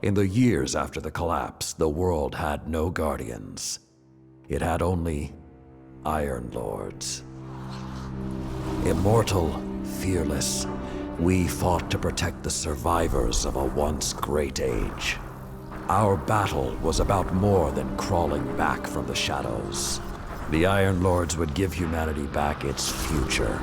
In the years after the collapse, the world had no guardians. It had only Iron Lords. Immortal, fearless, we fought to protect the survivors of a once great age. Our battle was about more than crawling back from the shadows. The Iron Lords would give humanity back its future.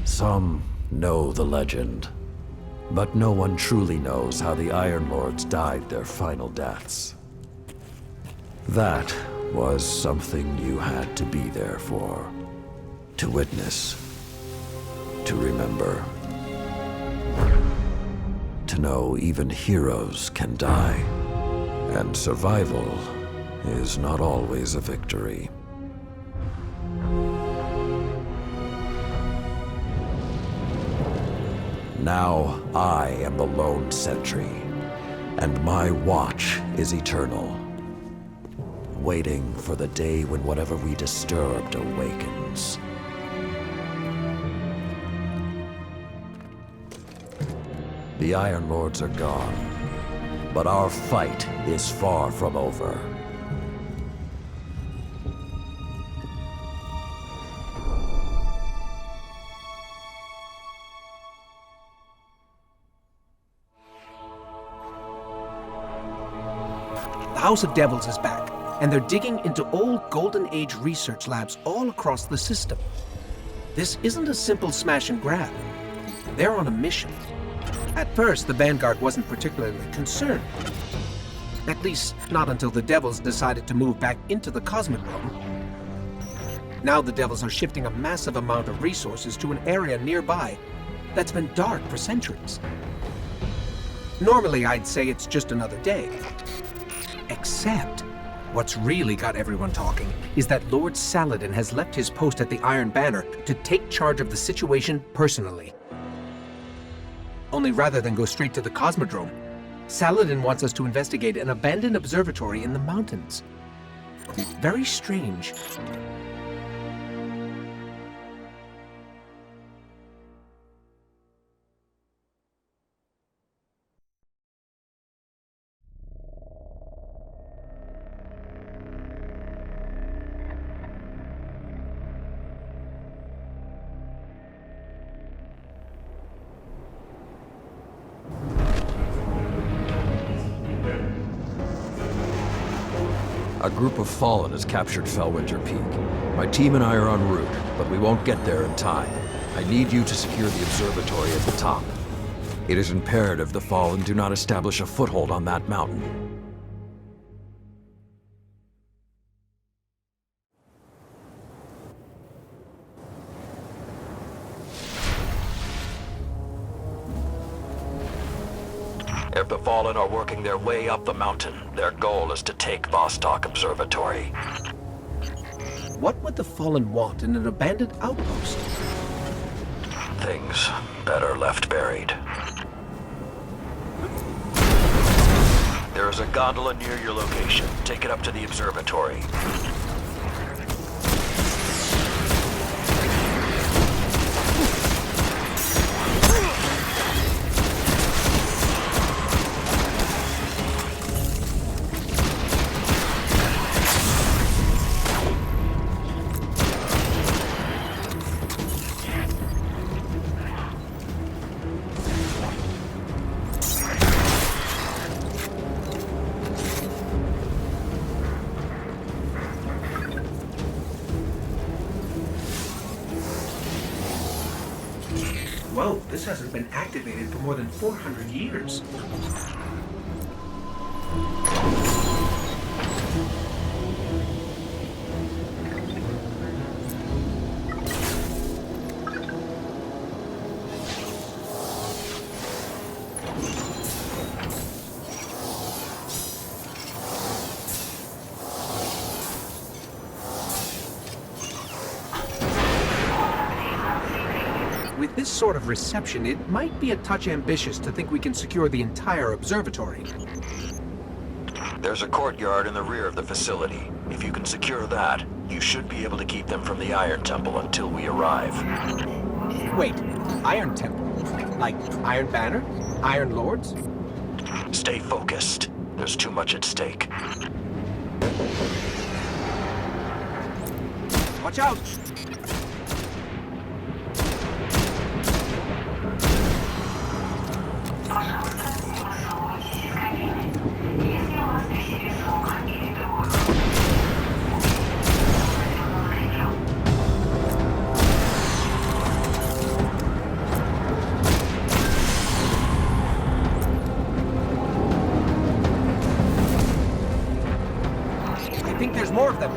Some know the legend, but no one truly knows how the Iron Lords died their final deaths. That was something you had to be there for, to witness, to remember, to know even heroes can die, and survival is not always a victory. Now I am the lone sentry, and my watch is eternal, waiting for the day when whatever we disturbed awakens. The Iron Lords are gone, but our fight is far from over. The House of Devils is back, and they're digging into old Golden Age research labs all across the system. This isn't a simple smash and grab. They're on a mission. At first, the Vanguard wasn't particularly concerned. At least, not until the Devils decided to move back into the Cosmodrome. Now the Devils are shifting a massive amount of resources to an area nearby that's been dark for centuries. Normally, I'd say it's just another day. Except, what's really got everyone talking is that Lord Saladin has left his post at the Iron Banner to take charge of the situation personally. Only rather than go straight to the Cosmodrome, Saladin wants us to investigate an abandoned observatory in the mountains. Very strange. A group of Fallen has captured Fellwinter Peak. My team and I are en route, but we won't get there in time. I need you to secure the observatory at the top. It is imperative the Fallen do not establish a foothold on that mountain. If the Fallen are working their way up the mountain, their goal is to take Vostok Observatory. What would the Fallen want in an abandoned outpost? Things better left buried. There is a gondola near your location. Take it up to the observatory. hasn't been activated for more than 400 years. With this sort of reception, it might be a touch ambitious to think we can secure the entire observatory. There's a courtyard in the rear of the facility. If you can secure that, you should be able to keep them from the Iron Temple until we arrive. Wait, Iron Temple? Like Iron Banner? Iron Lords? Stay focused. There's too much at stake. Watch out! I think there's more of them.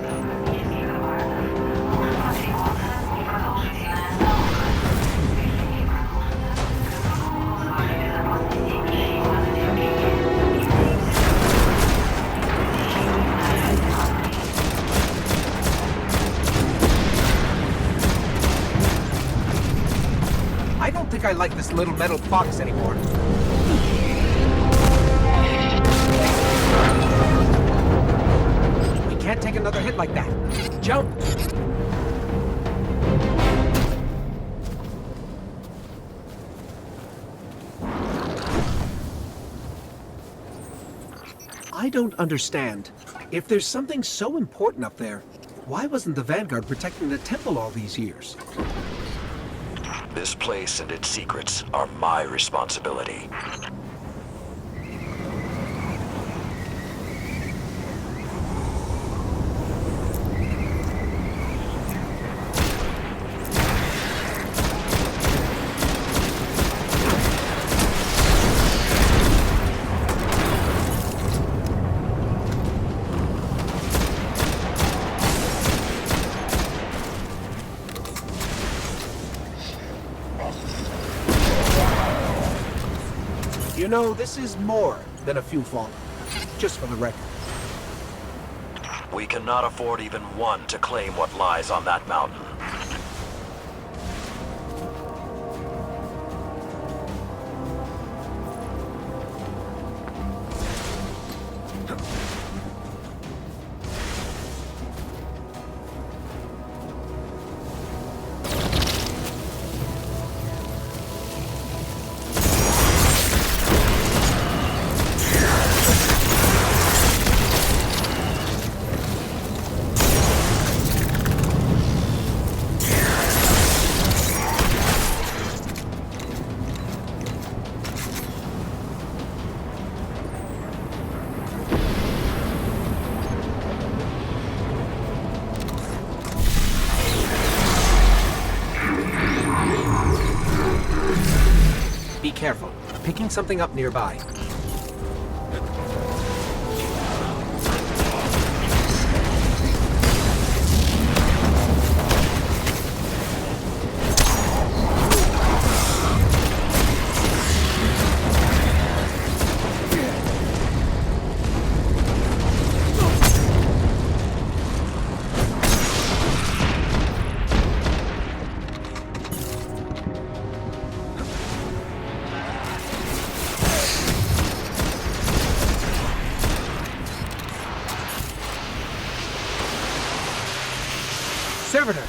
I don't think I like this little metal fox anymore. We can't take another hit like that. Jump! I don't understand. If there's something so important up there, why wasn't the Vanguard protecting the temple all these years? This place and its secrets are my responsibility. You know, this is more than a few fallen. Just for the record. We cannot afford even one to claim what lies on that mountain. Be careful. Picking something up nearby. Servitor!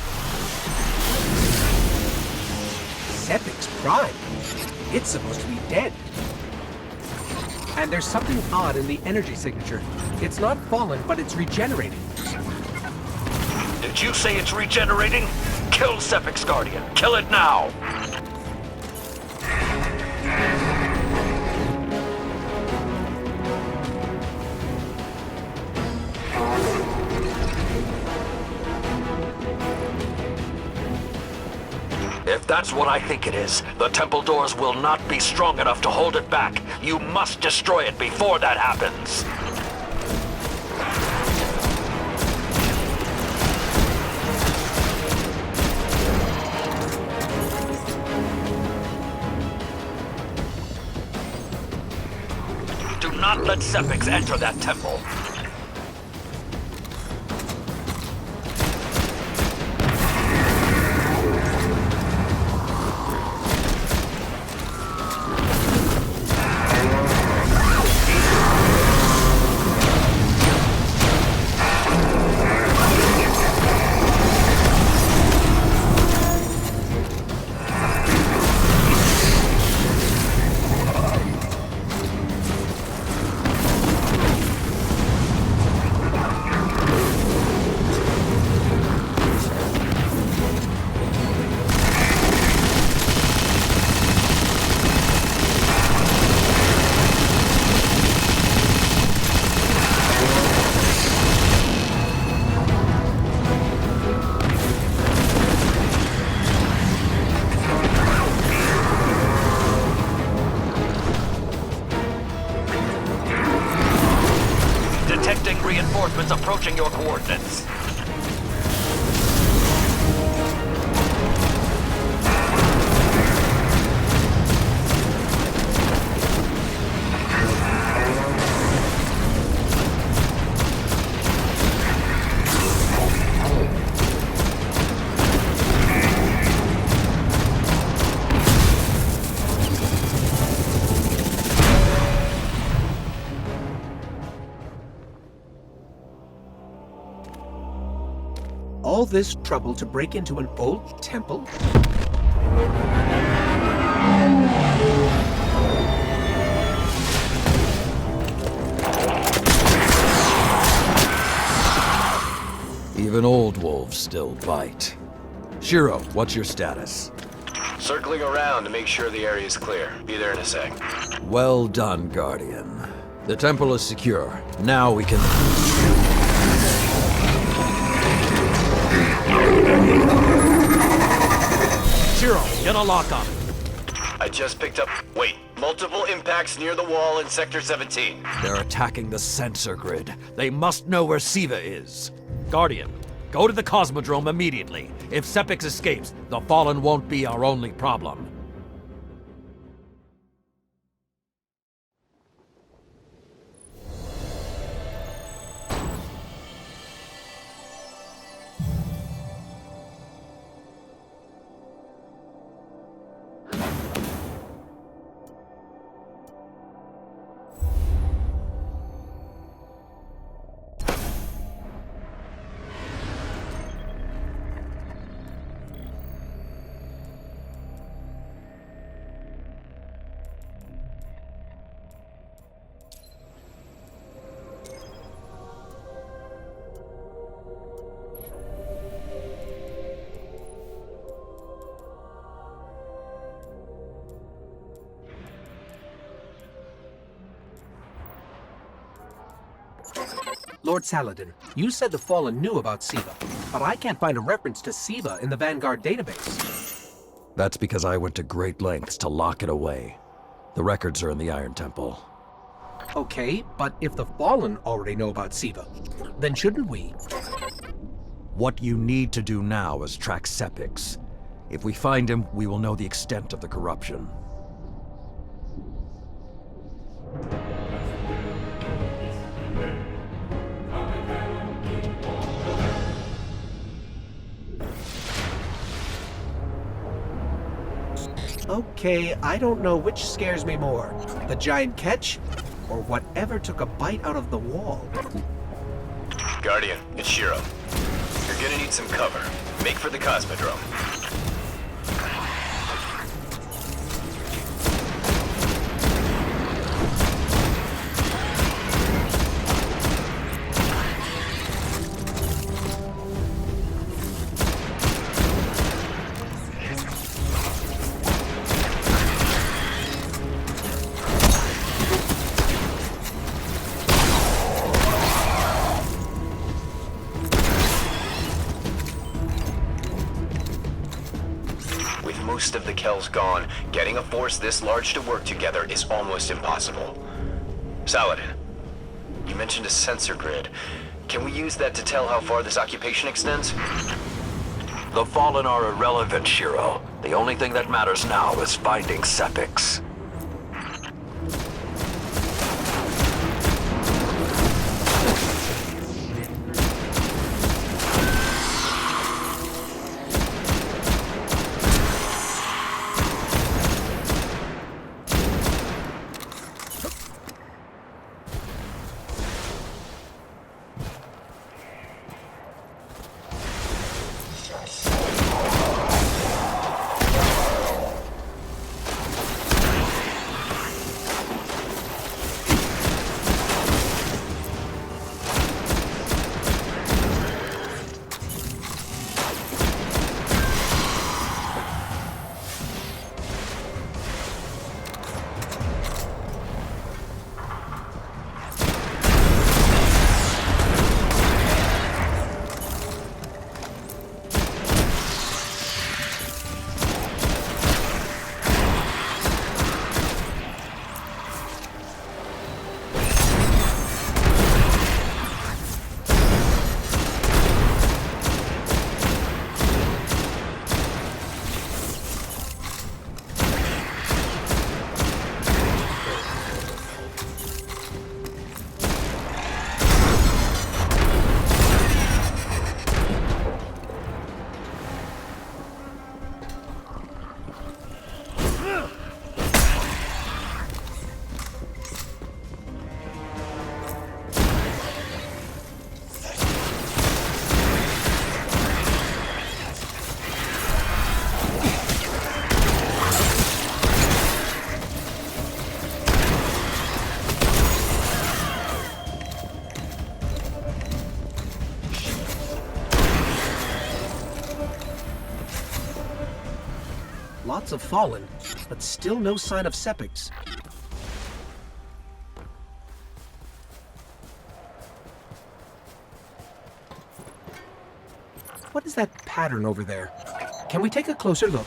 Sepix Prime? It's supposed to be dead. And there's something odd in the energy signature. It's not fallen, but it's regenerating. Did you say it's regenerating? Kill Sepix Guardian. Kill it now! If That's what I think it is. The temple doors will not be strong enough to hold it back. You must destroy it before that happens. Do not let Sepix enter that temple. Detecting reinforcements approaching your coordinates. All this trouble to break into an old temple? Even old wolves still bite. Shiro, what's your status? Circling around to make sure the area is clear. Be there in a sec. Well done, Guardian. The temple is secure. Now we can... Shiro, get a lock on it. I just picked up... Wait. Multiple impacts near the wall in Sector 17. They're attacking the sensor grid. They must know where Siva is. Guardian, go to the Cosmodrome immediately. If Sepix escapes, the Fallen won't be our only problem. Lord Saladin, you said the Fallen knew about Siva, but I can't find a reference to Siva in the Vanguard database. That's because I went to great lengths to lock it away. The records are in the Iron Temple. Okay, but if the Fallen already know about Siva, then shouldn't we? What you need to do now is track Sepix. If we find him, we will know the extent of the corruption. Okay, I don't know which scares me more, the giant ketch, or whatever took a bite out of the wall. Guardian, it's Shiro. You're gonna need some cover. Make for the Cosmodrome. most of the Kel's gone, getting a force this large to work together is almost impossible. Saladin, you mentioned a sensor grid. Can we use that to tell how far this occupation extends? The Fallen are irrelevant, Shiro. The only thing that matters now is finding Sepix. Lots of Fallen, but still no sign of Sepix. What is that pattern over there? Can we take a closer look?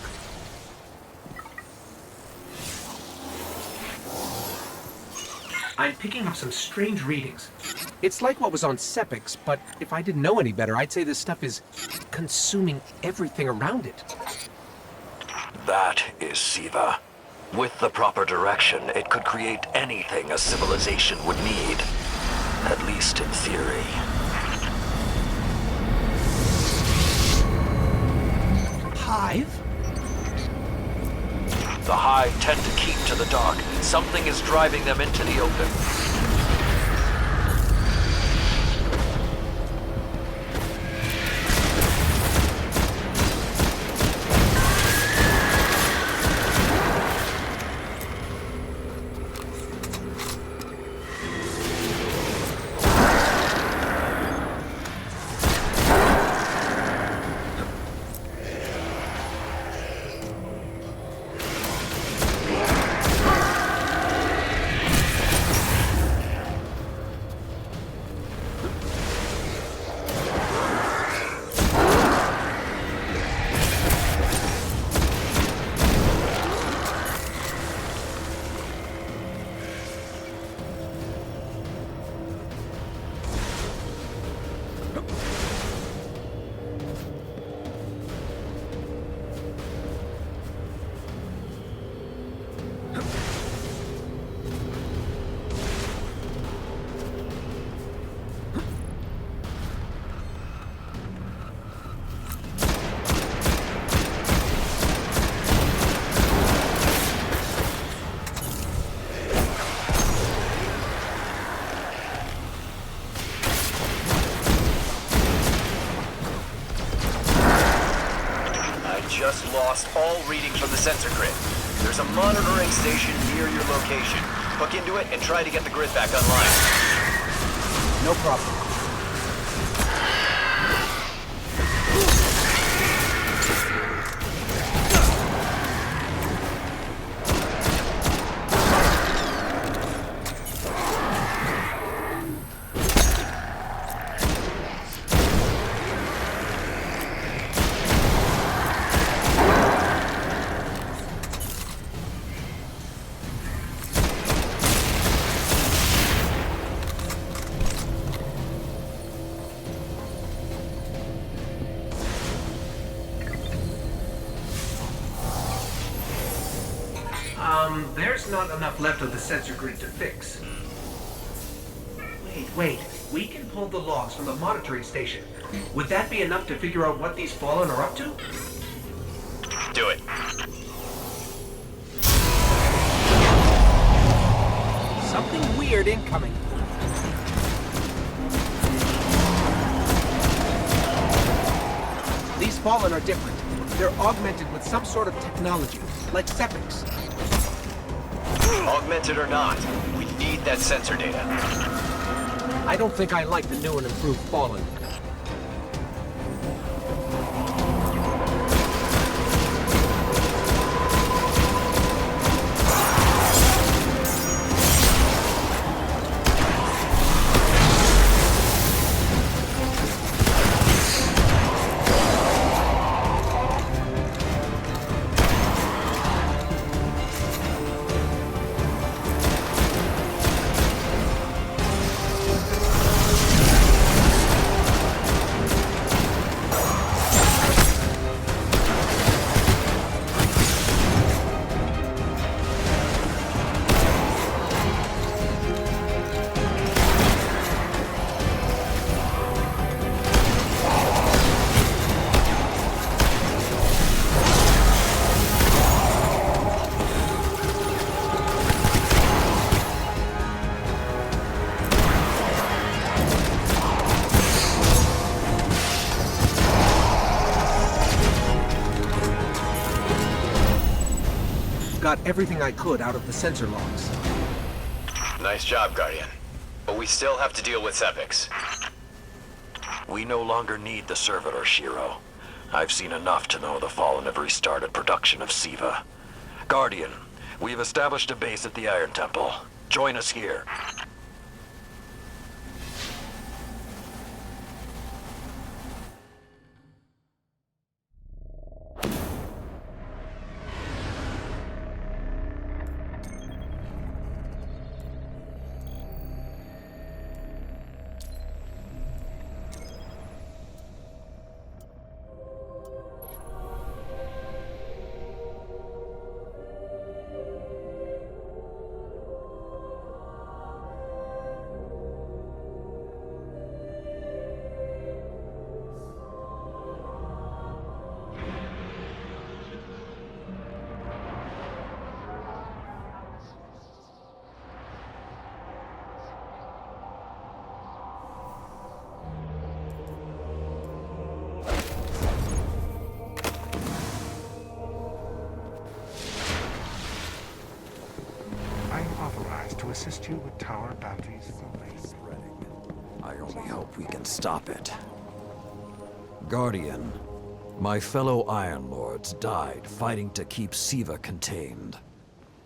I'm picking up some strange readings. It's like what was on Sepix, but if I didn't know any better, I'd say this stuff is consuming everything around it. That is Siva. With the proper direction, it could create anything a civilization would need. At least in theory. Hive? The Hive tend to keep to the dark. Something is driving them into the open. Just lost all readings from the sensor grid. There's a monitoring station near your location. Hook into it and try to get the grid back online. No problem. There's not enough left of the sensor grid to fix. Wait. We can pull the logs from the monitoring station. Would that be enough to figure out what these Fallen are up to? Do it. Something weird incoming. These Fallen are different. They're augmented with some sort of technology, like Sepix. Augmented or not, we need that sensor data. I don't think I like the new and improved Fallen. Got everything I could out of the sensor logs. Nice job, Guardian. But we still have to deal with Sepix. We no longer need the servitor, Shiro. I've seen enough to know the Fallen have restarted production of Siva. Guardian, we've established a base at the Iron Temple. Join us here. To assist you with tower bounties fully. I only hope we can stop it. Guardian, my fellow Iron Lords died fighting to keep Siva contained.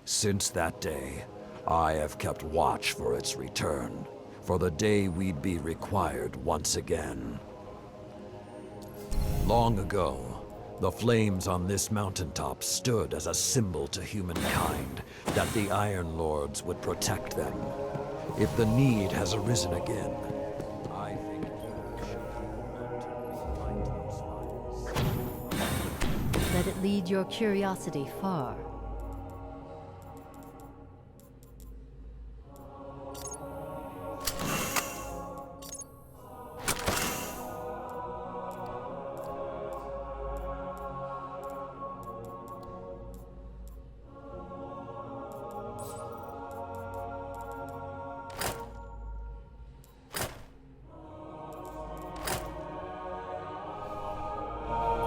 Since that day, I have kept watch for its return, for the day we'd be required once again. Long ago, the flames on this mountaintop stood as a symbol to humankind that the Iron Lords would protect them. If the need has arisen again, I think you should light those fires. Let it lead your curiosity far.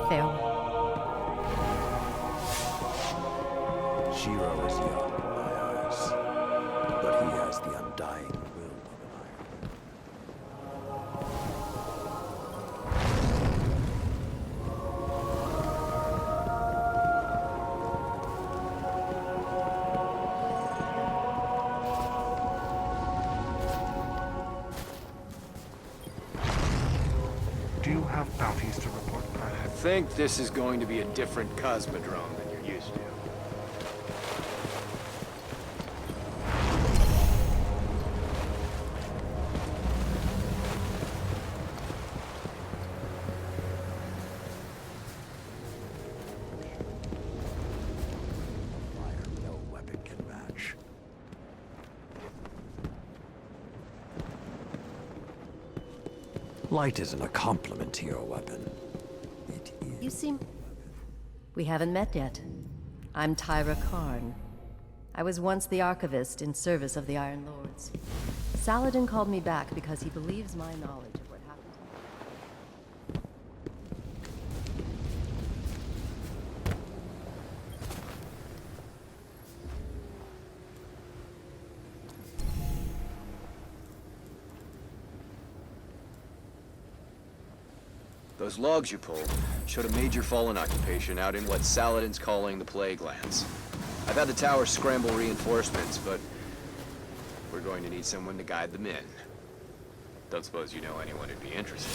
Farewell. Shiro is young in my eyes, but he has the undying will of an iron. Do you have bounties to report, Private? I think this is going to be a different Cosmodrome than you're used to. Fire no weapon can match. Light isn't a compliment to your weapon. You seem... We haven't met yet. I'm Tyra Karn. I was once the Archivist in service of the Iron Lords. Saladin called me back because he believes my knowledge of what happened to me. Those logs you pulled showed a major Fallen occupation out in what Saladin's calling the Plague Lands. I've had the tower scramble reinforcements, but we're going to need someone to guide them in. Don't suppose you know anyone who'd be interested.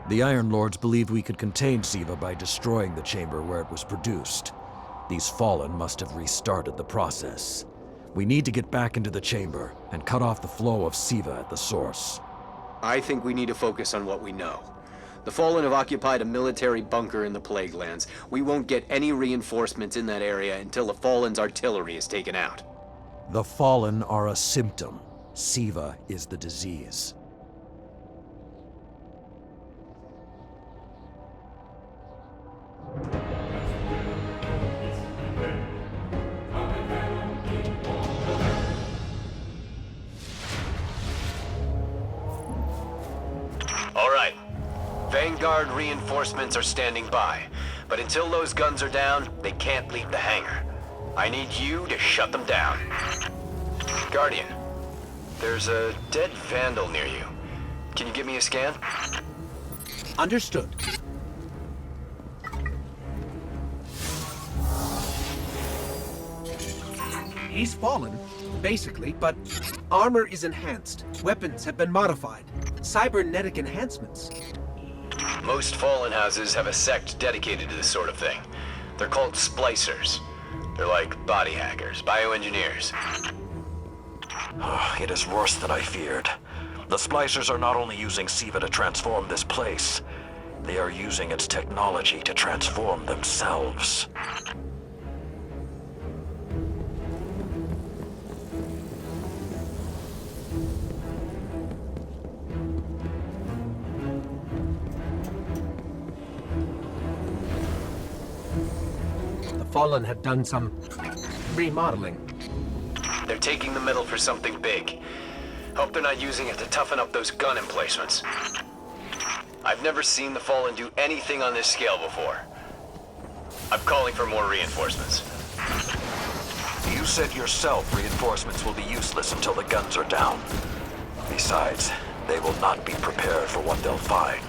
The Iron Lords believed we could contain Siva by destroying the chamber where it was produced. These Fallen must have restarted the process. We need to get back into the chamber and cut off the flow of Siva at the source. I think we need to focus on what we know. The Fallen have occupied a military bunker in the Plague Lands. We won't get any reinforcements in that area until the Fallen's artillery is taken out. The Fallen are a symptom. Siva is the disease. All right. Vanguard reinforcements are standing by, but until those guns are down, they can't leave the hangar. I need you to shut them down. Guardian, there's a dead Vandal near you. Can you give me a scan? Understood. He's fallen, basically, but armor is enhanced. Weapons have been modified. Cybernetic enhancements. Most Fallen houses have a sect dedicated to this sort of thing. They're called splicers. They're like body hackers, bioengineers. It is worse than I feared. The Splicers are not only using Siva to transform this place, they are using its technology to transform themselves. The Fallen have done some remodeling. They're taking the metal for something big. Hope they're not using it to toughen up those gun emplacements. I've never seen the Fallen do anything on this scale before. I'm calling for more reinforcements. You said yourself reinforcements will be useless until the guns are down. Besides, they will not be prepared for what they'll find.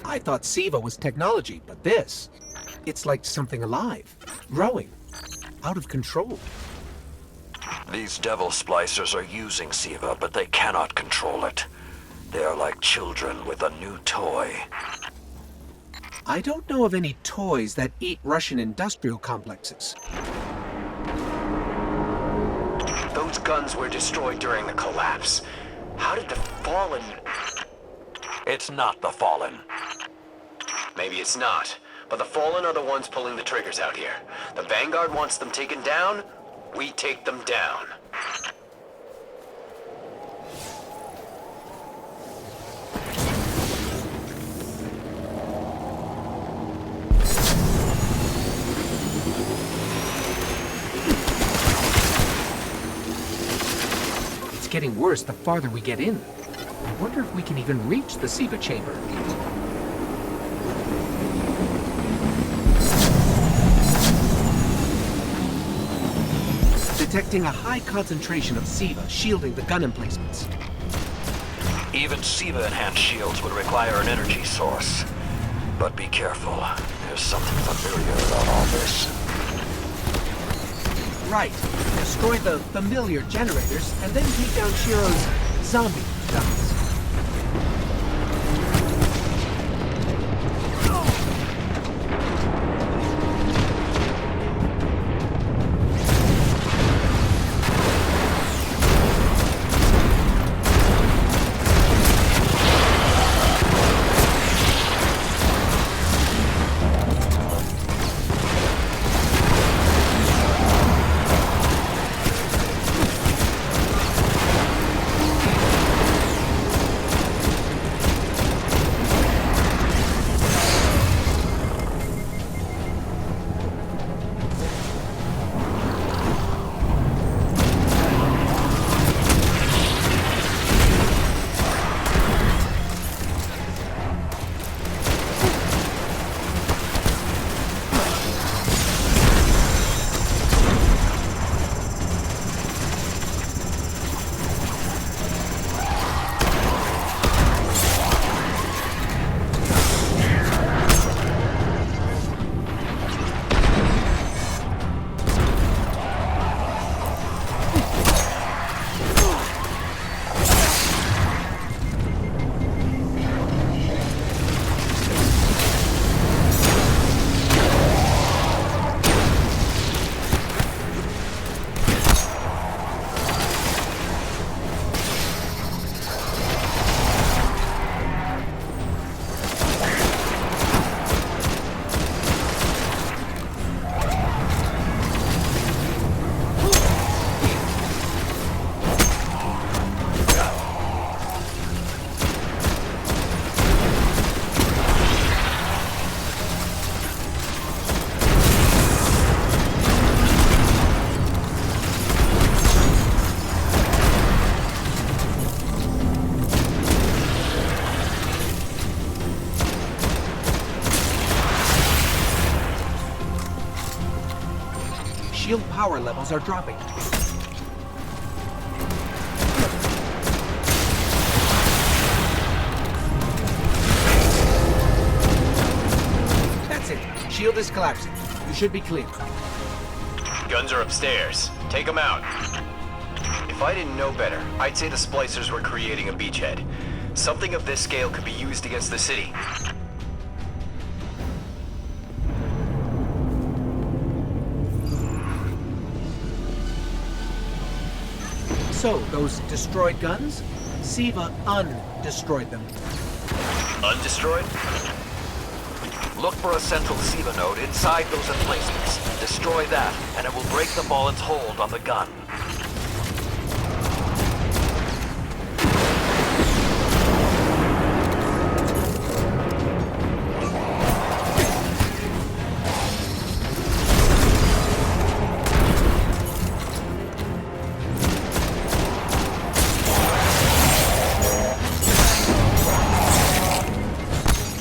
I thought Siva was technology, but this, it's like something alive, growing. out of control. These devil splicers are using Siva, but they cannot control it. They are like children with a new toy. I don't know of any toys that eat Russian industrial complexes. Those guns were destroyed during the collapse. How did the Fallen... It's not the Fallen. Maybe it's not, but the Fallen are the ones pulling the triggers out here. The Vanguard wants them taken down, we take them down. It's getting worse the farther we get in. I wonder if we can even reach the Siva chamber. Detecting a high concentration of Siva shielding the gun emplacements. Even Siva-enhanced shields would require an energy source. But be careful. There's something familiar about all this. Right. Destroy the familiar generators and then take down Shiro's zombie guns. Shield power levels are dropping. That's it. Shield is collapsing. You should be clear. Guns are upstairs. Take them out. If I didn't know better, I'd say the splicers were creating a beachhead. Something of this scale could be used against the city. So, those destroyed guns? Siva undestroyed them. Undestroyed? Look for a central Siva node inside those emplacements. Destroy that, and it will break the Fallen's hold on the gun.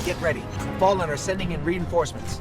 Get ready. Fallen are sending in reinforcements.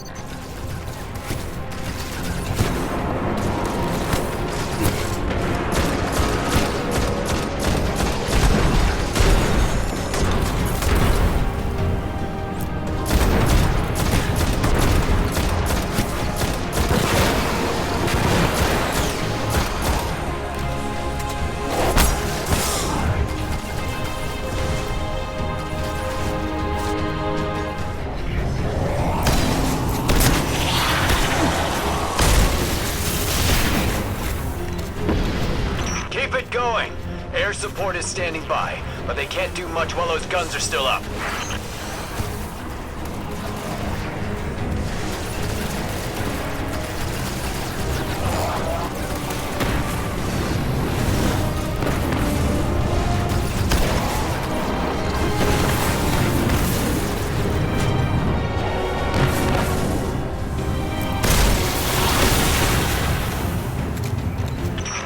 support is standing by, but they can't do much while those guns are still up.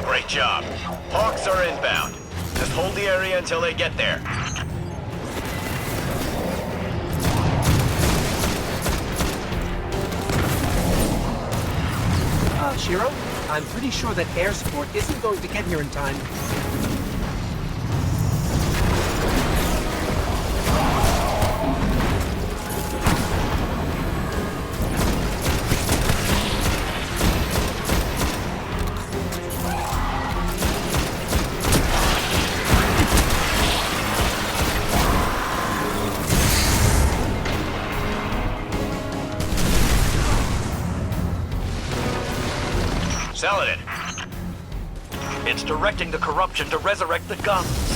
Great job. Hawks are inbound. Just hold the area until they get there. Shiro, I'm pretty sure that air support isn't going to get here in time. Saladin. It's directing the corruption to resurrect the guns.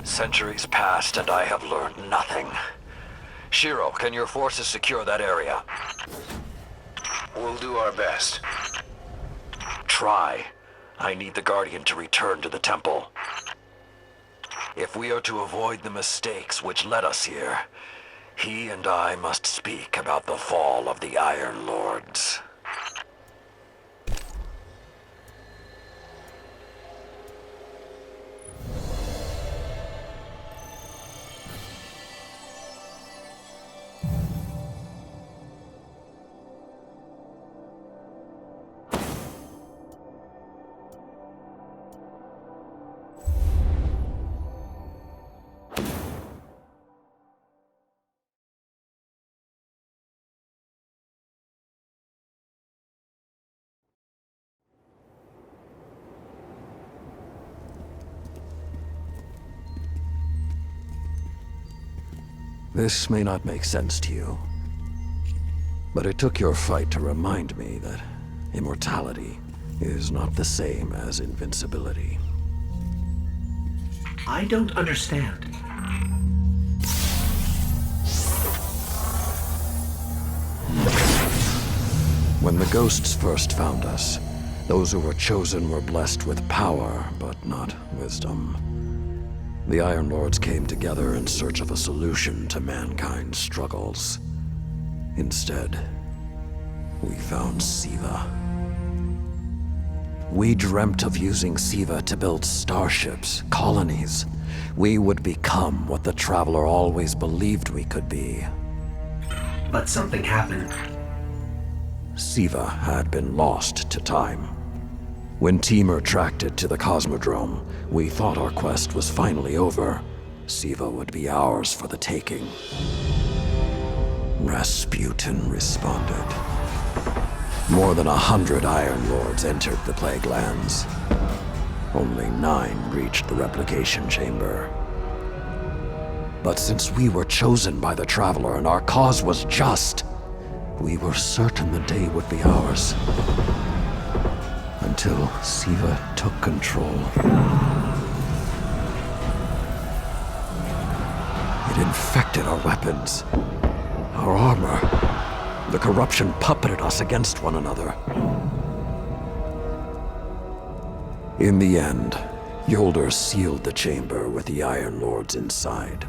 Centuries passed and I have learned nothing. Shiro, can your forces secure that area? We'll do our best. Try. I need the Guardian to return to the temple. If we are to avoid the mistakes which led us here, he and I must speak about the fall of the Iron Lords. This may not make sense to you, but it took your fight to remind me that immortality is not the same as invincibility. I don't understand. When the ghosts first found us, those who were chosen were blessed with power, but not wisdom. The Iron Lords came together in search of a solution to mankind's struggles. Instead, we found Siva. We dreamt of using Siva to build starships, colonies. We would become what the Traveler always believed we could be. But something happened. Siva had been lost to time. When Temur tracked it to the Cosmodrome, we thought our quest was finally over. Siva would be ours for the taking. Rasputin responded. More than 100 Iron Lords entered the Plague Lands. Only 9 reached the replication chamber. But since we were chosen by the Traveler and our cause was just, we were certain the day would be ours. Until Siva took control. It infected our weapons, our armor. The corruption puppeted us against one another. In the end, Yolder sealed the chamber with the Iron Lords inside,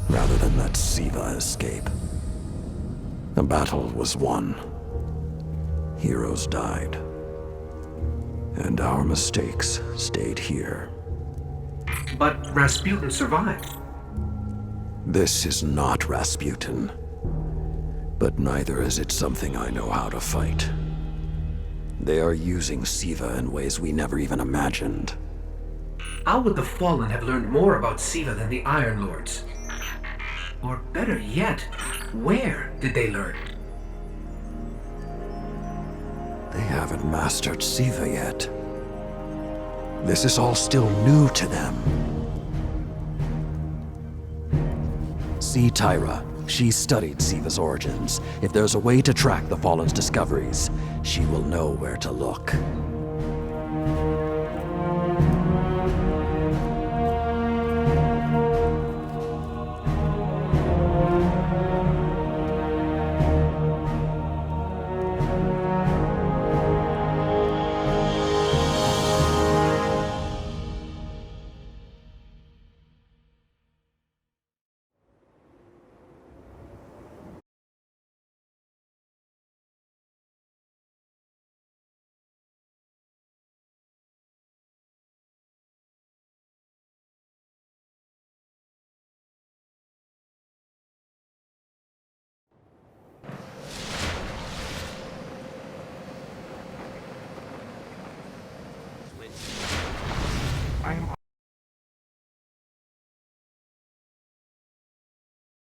rather than let Siva escape. The battle was won. Heroes died. And our mistakes stayed here. But Rasputin survived. This is not Rasputin. But neither is it something I know how to fight. They are using Siva in ways we never even imagined. How would the Fallen have learned more about Siva than the Iron Lords? Or better yet, where did they learn? They haven't mastered Siva yet. This is all still new to them. See Tyra. She studied Siva's origins. If there's a way to track the Fallen's discoveries, she will know where to look.